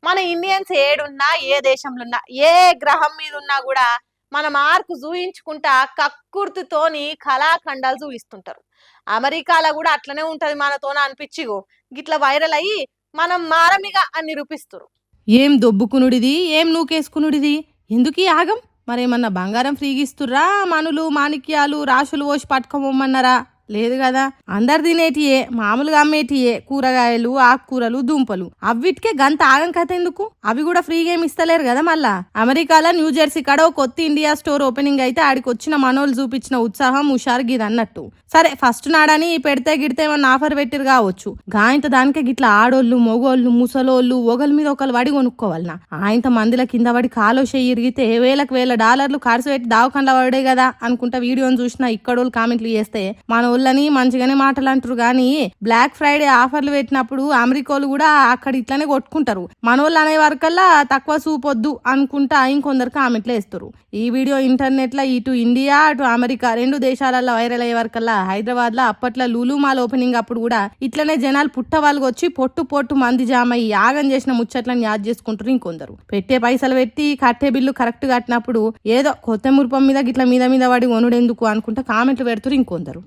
మన ఇండియన్స్ ఏడున్నా ఏ దేశంలో ఉన్నా ఏ గ్రహం మీద ఉన్నా కూడా మన మార్కు చూయించుకుంటా కక్కుర్తితోని కళాఖండాలు చూపిస్తుంటారు. అమెరికాలో కూడా అట్లనే ఉంటది మనతోన అనిపించిగో గిట్లా వైరల్ అయ్యి మనం మారమిగా అని నిరూపిస్తారు. ఏం దొబ్బుకునుడిది ఏం నూకేసుకునుడిది ఎందుకీ ఆగం? మరేమన్నా బంగారం ఫ్రీగిస్తుర్రా? మనులు మాణిక్యాలు రాశులు పోసి పట్టుకోమన్నారా? లేదు కదా. అందరు తినేటియే, మామూలుగా అమ్మేటియే కూరగాయలు ఆకుకూరలు దుంపలు. అవిటికే గంత ఆగం కథ ఎందుకు? అవి కూడా ఫ్రీగా ఏమి ఇస్తలేరు కదా. మళ్ళా అమెరికాలో న్యూజెర్సీ కాడ ఓ కొత్త ఇండియా స్టోర్ ఓపెనింగ్ అయితే ఆడికి వచ్చిన మనోళ్ళు చూపించిన ఉత్సాహం హుషారు గిది అన్నట్టు. సరే ఫస్ట్ నాడని పెడితే గిడితే ఏమన్నా ఆఫర్ పెట్టిరు కావచ్చు. గాయంత దానికే గిట్లా ఆడోళ్ళు మొగోళ్ళు ముసలోళ్ళు ఒకరి మీద ఒకరు వడి కొనుక్కోవాలనా? ఆయంత మందిల కింద పడి కాలో చెయ్యి ఇరిగితే వేలకు వేల డాలర్లు ఖర్చు పెట్టి దావకండ్ల పడే కదా అనుకుంటా వీడియోని చూసిన ఇక్కడోళ్ళు కామెంట్లు చేస్తే మన వాళ్ళని మంచిగానే మాటలు అంటారు. కానీ బ్లాక్ ఫ్రైడే ఆఫర్లు పెట్టినప్పుడు అమెరికాలు కూడా అక్కడ ఇట్లానే కొట్టుకుంటారు. మనోళ్ళు అనే వరకల్లా తక్కువ చూపొద్దు అనుకుంటా ఇంకొందరు కామెంట్లు వేస్తారు. ఈ వీడియో ఇంటర్నెట్ లో ఇటు ఇండియా అటు అమెరికా రెండు దేశాలలో వైరల్ అయ్యే వరకల్లా హైదరాబాద్ లో అప్పట్లో లూలు మాల్ ఓపెనింగ్ అప్పుడు కూడా ఇట్లనే జనాలు పుట్టవాళ్ళకి వచ్చి పొట్టు మంది జామ ఈ యాగం చేసిన ముచ్చట్లను యాద్ చేసుకుంటారు. ఇంకొందరు పెట్టే పైసలు పెట్టి కట్టే బిల్లు కరెక్ట్ కట్టినప్పుడు ఏదో కొత్త మురుపం మీద గిట్ల మీద పడి కొనుడెందుకు అనుకుంటా కామెంట్లు పెడుతురు ఇంకొందరు.